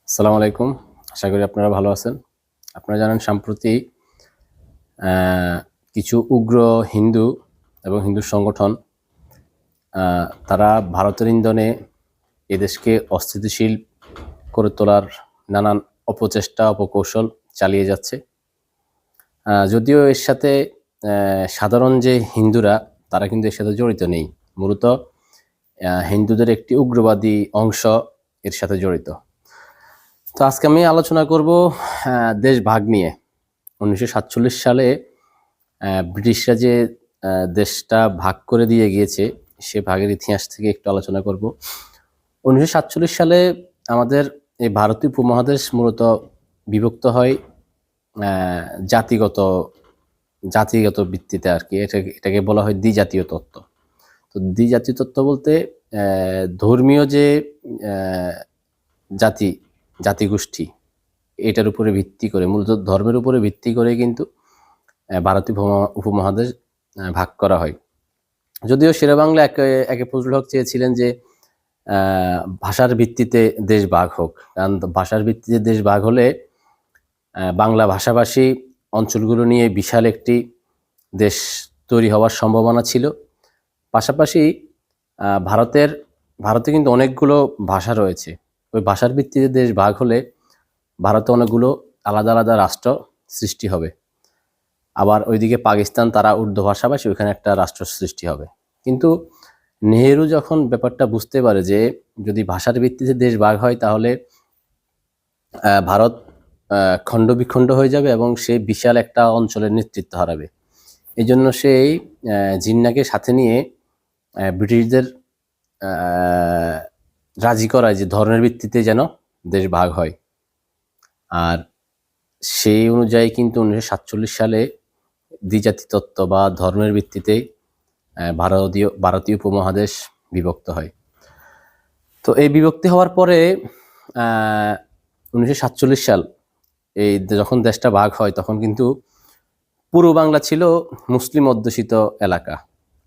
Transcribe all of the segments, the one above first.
আসসালামু আলাইকুম। আশা করি আপনারা ভালো আছেন। আপনারা জানেন সম্প্রতি কিছু উগ্র হিন্দু এবং হিন্দু সংগঠন তারা ভারতের ইন্ধনে এদেশকে অস্থিতিশীল করে তোলার নানান অপচেষ্টা অপকৌশল চালিয়ে যাচ্ছে। যদিও এর সাথে সাধারণ যে হিন্দুরা তারা কিন্তু এর সাথে জড়িত নেই। মূলত হিন্দুদের একটি উগ্রবাদী অংশ এর সাথে জড়িত। তো আজকে আমি আলোচনা করব দেশ ভাগ নিয়ে। 1947 সালে ব্রিটিশরা যে দেশটা ভাগ করে দিয়ে গিয়েছে সে ভাগের ইতিহাস থেকে একটু আলোচনা করব। 1947 সালে আমাদের এই ভারতীয় উপমহাদেশ মূলত বিভক্ত হয় জাতিগত ভিত্তিতে আর কি। এটাকে বলা হয় দ্বিজাতীয় তত্ত্ব। তো দ্বিজাতীয় তত্ত্ব বলতে ধর্মীয় যে জাতিগোষ্ঠী এটার উপরে ভিত্তি করে, মূলত ধর্মের উপরে ভিত্তি করে কিন্তু ভারতীয় উপমহাদেশ ভাগ করা হয়। যদিও শেরেবাংলা একে ফজলুল হক চেয়েছিলেন যে ভাষার ভিত্তিতে দেশ ভাগ হোক, কারণ ভাষার ভিত্তিতে দেশ ভাগ হলে বাংলা ভাষাভাষী অঞ্চলগুলো নিয়ে বিশাল একটি দেশ তৈরি হওয়ার সম্ভাবনা ছিল। পাশাপাশি ভারতে কিন্তু অনেকগুলো ভাষা রয়েছে। ওই ভাষার ভিত্তিতে দেশ ভাগ হলে ভারতে অনেকগুলো আলাদা আলাদা রাষ্ট্র সৃষ্টি হবে। আবার ওইদিকে পাকিস্তান, তারা উর্দু ভাষাভাষী, ওইখানে একটা রাষ্ট্র সৃষ্টি হবে। কিন্তু নেহেরু যখন ব্যাপারটা বুঝতে পারে যে যদি ভাষার ভিত্তিতে দেশ ভাগ হয় তাহলে ভারত খণ্ড বিখণ্ড হয়ে যাবে এবং সে বিশাল একটা অঞ্চলের নেতৃত্ব হারাবে। এই জন্য সেই জিন্নাকে সাথে নিয়ে ব্রিটিশদের রাজি করায় যে ধর্মের ভিত্তিতে যেন দেশ ভাগ হয়। আর সেই অনুযায়ী কিন্তু 1947 সালে দ্বিজাতি তত্ত্ব বা ধর্মের ভিত্তিতে ভারতীয় উপমহাদেশ বিভক্ত হয়। তো এই বিভক্তি হওয়ার পরে 1947 সাল এই যখন দেশটা ভাগ হয় তখন কিন্তু পূর্ব বাংলা ছিল মুসলিম অধ্যুষিত এলাকা,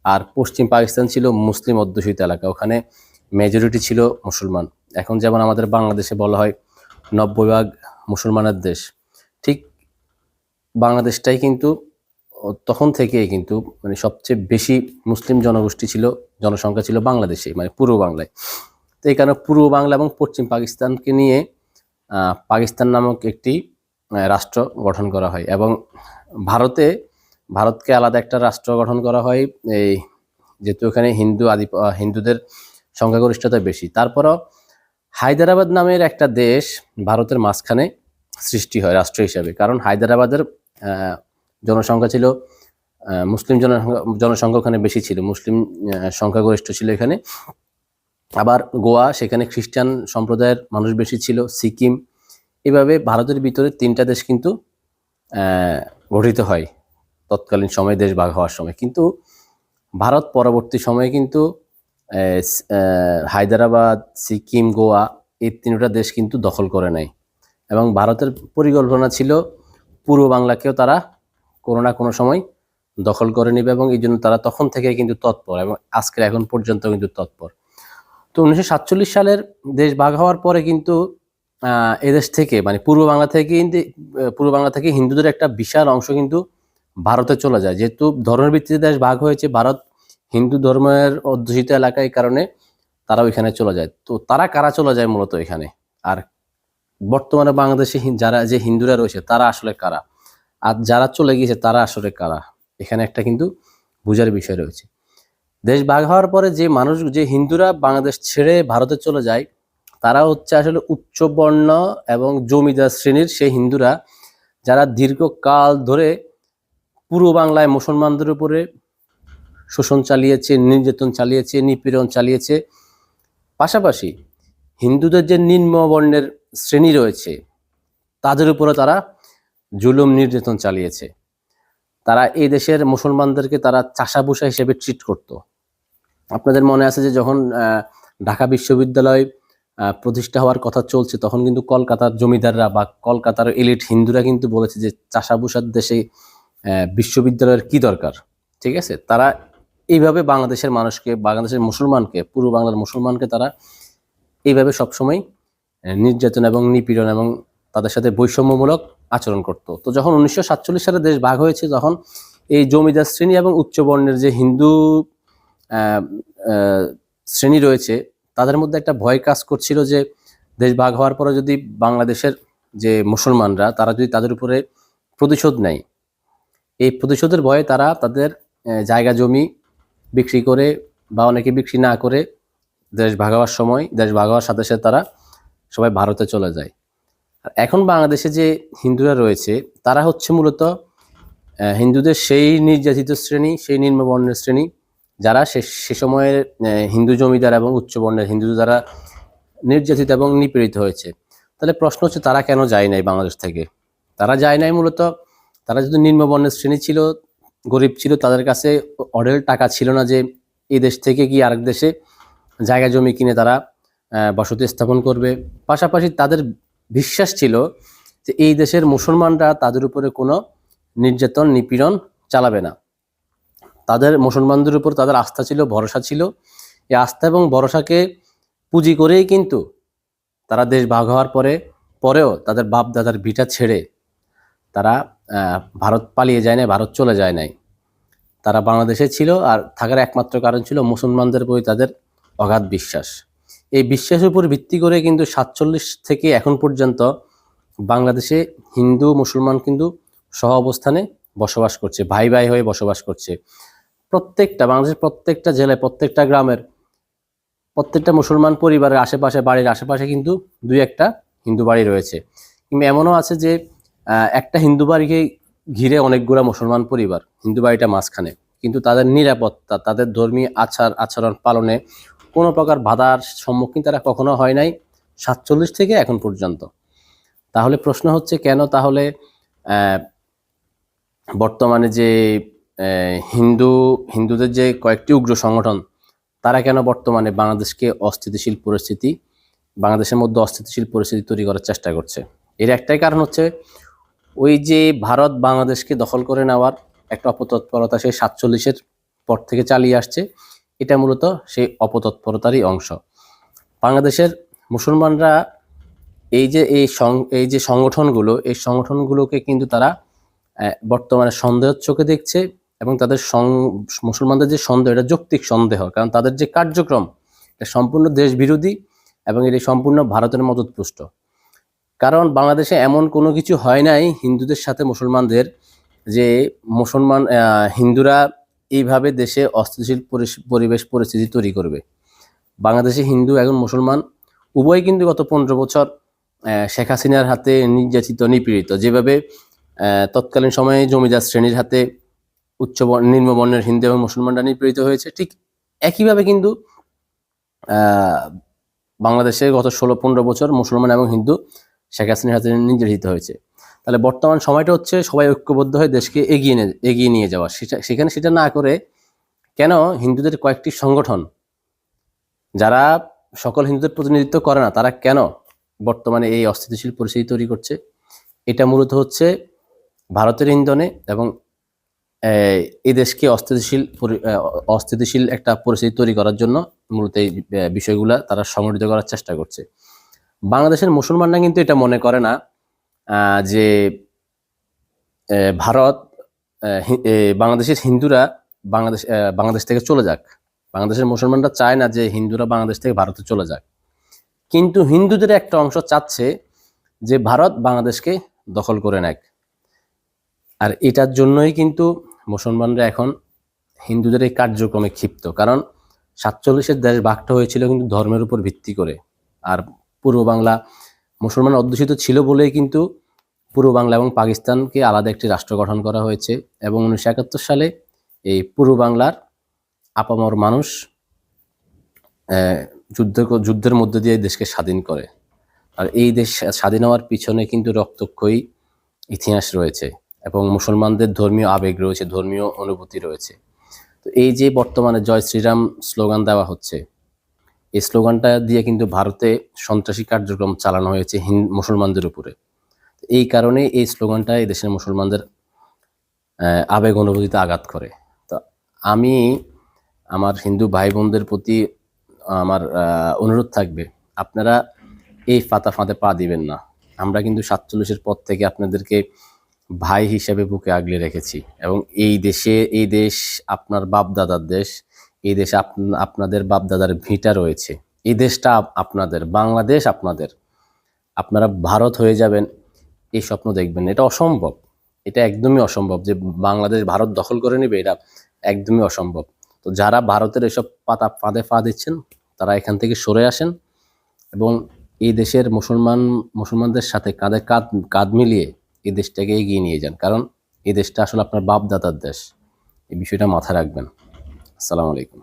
আর পশ্চিম পাকিস্তান ছিল মুসলিম অধ্যুষিত এলাকা। ওখানে মেজরিটি ছিল মুসলমান। এখন যেমন আমাদের বাংলাদেশে বলা হয় 90% মুসলমানের দেশ, ঠিক বাংলাদেশটাই কিন্তু তখন থেকেই কিন্তু মানে সবচেয়ে বেশি মুসলিম জনসংখ্যা ছিল বাংলাদেশে, মানে পূর্ব বাংলায়। তো এই কারণে পূর্ব বাংলা এবং পশ্চিম পাকিস্তানকে নিয়ে পাকিস্তান নামক একটি রাষ্ট্র গঠন করা হয় এবং ভারতকে আলাদা একটা রাষ্ট্র গঠন করা হয়। এই যেহেতু এখানে হিন্দুদের সংখ্যাগরিষ্ঠতা বেশি, তারপরও হায়দ্রাবাদ নামের একটা দেশ ভারতের মাঝখানে সৃষ্টি হয় রাষ্ট্র হিসাবে। কারণ হায়দ্রাবাদের জনসংখ্যা ছিল মুসলিম জনসংখ্যা ওখানে বেশি ছিল, মুসলিম সংখ্যাগরিষ্ঠ ছিল এখানে। আবার গোয়া, সেখানে খ্রিস্টান সম্প্রদায়ের মানুষ বেশি ছিল, সিকিম। এভাবে ভারতের ভিতরে 3টা দেশ কিন্তু গঠিত হয় তৎকালীন সময়ে দেশ ভাগ হওয়ার সময়। কিন্তু ভারত পরবর্তী সময়ে কিন্তু হায়দ্রাবাদ, সিকিম, গোয়া এই 3টা দেশ কিন্তু দখল করে নেয় এবং ভারতের পরিকল্পনা ছিল পূর্ব বাংলাকেও তারা কোনো না কোনো সময় দখল করে নেবে এবং এই জন্য তারা তখন থেকে কিন্তু তৎপর এবং আজকের এখন পর্যন্ত কিন্তু তৎপর। তো 1947 সালের দেশ ভাগ হওয়ার পরে কিন্তু এদেশ থেকে মানে পূর্ব বাংলা থেকে হিন্দুদের একটা বিশাল অংশ কিন্তু ভারতে চলে যায়। যেহেতু ধর্মের ভিত্তিতে দেশ ভাগ হয়েছে, ভারত হিন্দু ধর্মের অধ্যুষিত এলাকার কারণে তারা ওইখানে চলে যায়। তো তারা কারা চলে যায় মূলত এখানে, আর বর্তমানে বাংলাদেশে যে হিন্দুরা রয়েছে তারা আসলে কারা, আর যারা চলে গিয়েছে তারা আসলে কারা, এখানে একটা কিন্তু বোঝার বিষয় রয়েছে। দেশ ভাগ হওয়ার পরে যে হিন্দুরা বাংলাদেশ ছেড়ে ভারতে চলে যায় তারা হচ্ছে আসলে উচ্চ বর্ণ এবং জমিদার শ্রেণীর সেই হিন্দুরা, যারা দীর্ঘকাল ধরে পূর্ব বাংলায় মুসলমানদের উপরে শোষণ চালিয়েছে, নির্যাতন চালিয়েছে, নিপীড়ন চালিয়েছে। পাশাপাশি হিন্দুদের যে নিম্ন বর্ণের শ্রেণী রয়েছে তাদের উপরে তারা জুলুম নির্যাতন চালিয়েছে। তারা এই দেশের মুসলমানদেরকে তারা চাষাভুষা হিসেবে ট্রিট করত। আপনাদের মনে আছে যে যখন ঢাকা বিশ্ববিদ্যালয় প্রতিষ্ঠা হওয়ার কথা চলছে তখন কিন্তু কলকাতার জমিদাররা বা কলকাতার এলিট হিন্দুরা কিন্তু বলেছে যে চাষাভুষার দেশে বিশ্ববিদ্যালয়ের কি দরকার। ঠিক আছে, তারা এইভাবে বাংলাদেশের মুসলমানকে, পূর্ব বাংলার মুসলমানকে তারা এইভাবে সবসময় নির্যাতন এবং নিপীড়ন এবং তাদের সাথে বৈষম্যমূলক আচরণ করত। তো যখন 1947 সালে দেশ ভাগ হয়েছে, তখন এই জমিদার শ্রেণী এবং উচ্চ বর্ণের যে হিন্দু শ্রেণী রয়েছে, তাদের মধ্যে একটা ভয় কাজ করছিল যে দেশ ভাগ হওয়ার পরে যদি বাংলাদেশের যে মুসলমানরা তারা যদি তাদের উপরে প্রতিশোধ নেয়, এই প্রতিশোধের ভয়ে তারা তাদের জায়গা জমি বিক্রি করে বা অনেকে বিক্রি না করে দেশ ভাগ হওয়ার সময়, দেশ ভাগ হওয়ার সাথে সাথে তারা সবাই ভারতে চলে যায়। আর এখন বাংলাদেশে যে হিন্দুরা রয়েছে, তারা হচ্ছে মূলত হিন্দুদের সেই নির্যাতিত শ্রেণী, সেই নিম্নবর্ণের শ্রেণী, যারা সে সময়ের হিন্দু জমিদার এবং উচ্চবর্ণের হিন্দু যারা নির্যাতিত এবং নিপীড়িত হয়েছে। তাহলে প্রশ্ন হচ্ছে, তারা কেন যায় নাই বাংলাদেশ থেকে? তারা যায় নাই মূলত, তারা যদি নিম্নবর্ণের শ্রেণী ছিল, গরিব ছিল, তাদের কাছে অঢেল টাকা ছিল না যে এই দেশ থেকে কি আরেক দেশে জায়গা জমি কিনে তারা বসতি স্থাপন করবে। পাশাপাশি তাদের বিশ্বাস ছিল যে এই দেশের মুসলমানরা তাদের উপরে কোনো নির্যাতন নিপীড়ন চালাবে না। তাদের মুসলমানদের উপর তাদের আস্থা ছিল, ভরসা ছিল। এই আস্থা এবং ভরসাকে পুঁজি করেই কিন্তু তারা দেশ ভাগ হওয়ার পরেও তাদের বাপ দাদার ভিটা ছেড়ে তারা ভারত পালিয়ে যায় নাই, ভারত চলে যায় নাই। তারা বাংলাদেশে ছিল, আর থাকার একমাত্র কারণ ছিল মুসলমানদের প্রতি তাদের অগাধ বিশ্বাস। এই বিশ্বাসের উপর ভিত্তি করে কিন্তু 47 থেকে এখন পর্যন্ত বাংলাদেশে হিন্দু মুসলমান কিন্তু সহ অবস্থানে বসবাস করছে, ভাই ভাই হয়ে বসবাস করছে। বাংলাদেশের প্রত্যেকটা জেলায়, প্রত্যেকটা গ্রামের, প্রত্যেকটা মুসলমান পরিবারের আশেপাশে, বাড়ির আশেপাশে কিন্তু দুই একটা হিন্দু বাড়ি রয়েছে। কিংবা এমনও আছে যে একটা হিন্দু বাড়িকে ঘিরে অনেকগুলো মুসলমান পরিবার, হিন্দু বাড়িটা মাঝখানে, কিন্তু তাদের নিরাপত্তা, তাদের ধর্মীয় আচরণ পালনে কোনো প্রকার বাধার সম্মুখীন তারা কখনো হয় নাই 47 থেকে এখন পর্যন্ত। তাহলে প্রশ্ন হচ্ছে, কেন তাহলে বর্তমানে যে হিন্দুদের যে কয়েকটি উগ্র সংগঠন, তারা কেন বর্তমানে বাংলাদেশের মধ্যে অস্থিতিশীল পরিস্থিতি তৈরি করার চেষ্টা করছে? এর একটাই কারণ হচ্ছে, ওই যে ভারত বাংলাদেশকে দখল করে নেওয়ার একটা অপতৎপরতা সেই 47-এর পর থেকে চালিয়ে আসছে। এটা মূলত সেই অপতৎপরতারই অংশ। বাংলাদেশের মুসলমানরা এই যে সংগঠনগুলোকে কিন্তু তারা বর্তমানে সন্দেহের চোখে দেখছে, এবং তাদের মুসলমানদের যে সন্দেহ, এটা যৌক্তিক সন্দেহ, কারণ তাদের যে কার্যক্রম এটা সম্পূর্ণ দেশ বিরোধী এবং এটি সম্পূর্ণ ভারতের মদতপুষ্ট। কারণ বাংলাদেশে এমন কোনো কিছু হয় নাই হিন্দুদের সাথে মুসলমানদের, যে হিন্দুরা এইভাবে দেশে অস্থিতিশীল পরিস্থিতি তৈরি করবে। বাংলাদেশে হিন্দু এবং মুসলমান উভয় কিন্তু গত 15 বছর শেখ হাসিনার হাতে নির্যাতিত, নিপীড়িত। যেভাবে তৎকালীন সময়ে জমিদার শ্রেণীর হাতে নিম্নবর্ণের হিন্দু এবং মুসলমানরা নিপীড়িত হয়েছে, ঠিক একইভাবে কিন্তু বাংলাদেশে গত 16-15 বছর মুসলমান এবং হিন্দু শেখ হাসিনার হাতে নির্যাতিত হয়েছে। তাহলে বর্তমান সময়টা হচ্ছে সবাই ঐক্যবদ্ধ হয়ে দেশকে এগিয়ে নিয়ে যাওয়া। সেখানে সেটা না করে কেন হিন্দুদের কয়েকটি সংগঠন, যারা সকল হিন্দুদের প্রতিনিধিত্ব করে না, তারা কেন বর্তমানে এই অস্থিতিশীল পরিস্থিতি তৈরি করছে? এটা মূলত হচ্ছে ভারতের ইন্ধনে এবং এই দেশকে অস্থিতিশীল একটা পরিস্থিতি তৈরি করার জন্য মূলত এই বিষয়গুলা তারা সংগঠিত করার চেষ্টা করছে। বাংলাদেশের মুসলমানরা কিন্তু এটা মনে করে না যে বাংলাদেশের হিন্দুরা বাংলাদেশ থেকে চলে যাক। বাংলাদেশের মুসলমানরা চায় না যে হিন্দুরা বাংলাদেশ থেকে ভারতে চলে যাক, কিন্তু হিন্দুদের একটা অংশ চাচ্ছে যে ভারত বাংলাদেশকে দখল করে নেক। আর এটার জন্যই কিন্তু মুসলমানরা এখন হিন্দুদের এই কার্যক্রমে ক্ষিপ্ত। কারণ 47-এর দেশ ভাগটা হয়েছিল কিন্তু ধর্মের উপর ভিত্তি করে। আর পূর্ব বাংলা মুসলমান অধ্যুষিত ছিল বলেই কিন্তু পূর্ব বাংলা এবং পাকিস্তানকে আলাদা একটি রাষ্ট্র গঠন করা হয়েছে। এবং 1971 সালে এই পূর্ব বাংলার আপামর মানুষ যুদ্ধের মধ্যে দিয়ে দেশকে স্বাধীন করে। আর এই দেশ স্বাধীন হওয়ার পিছনে কিন্তু রক্তক্ষয়ী ইতিহাস রয়েছে এবং মুসলমানদের ধর্মীয় আবেগ রয়েছে, ধর্মীয় অনুভূতি রয়েছে। তো এই যে বর্তমানে জয় শ্রীরাম স্লোগান দেওয়া হচ্ছে, এই স্লোগানটা দিয়ে কিন্তু ভারতে সন্ত্রাসী কার্যক্রম চালানো হয়েছে মুসলমানদের উপরে। এই কারণে এই স্লোগানটা এই দেশের মুসলমানদের আবেগ অনুভূতিতে আঘাত করে। তো আমি আমার হিন্দু ভাই বোনদের প্রতি আমার অনুরোধ থাকবে, আপনারা এই ফাঁদে পা দিবেন না। আমরা কিন্তু 47-এর পর থেকে আপনাদেরকে ভাই হিসেবে বুকে আগলে রেখেছি এবং এই দেশ আপনার বাপ-দাদার দেশ। এই দেশে আপনাদের বাপ-দাদার ভিটা রয়েছে। এই দেশটা আপনাদের, বাংলাদেশ আপনাদের। আপনারা ভারত হয়ে যাবেন এই স্বপ্ন দেখবেন না। এটা অসম্ভব। এটা একদমই অসম্ভব যে বাংলাদেশ ভারত দখল করে নেবে, এটা একদমই অসম্ভব। তো যারা ভারতের এসব ফাঁদে পা দিচ্ছেন তারা এখান থেকে সরে আসেন এবং এই দেশের মুসলমানদের সাথে কাঁধে কাঁধ মিলিয়ে এই দেশটাকে এগিয়ে নিয়ে যান, কারণ এই দেশটা আসলে আপনার বাপ দাদার দেশ। এই বিষয়টা মাথায় রাখবেন। আসসালামু আলাইকুম।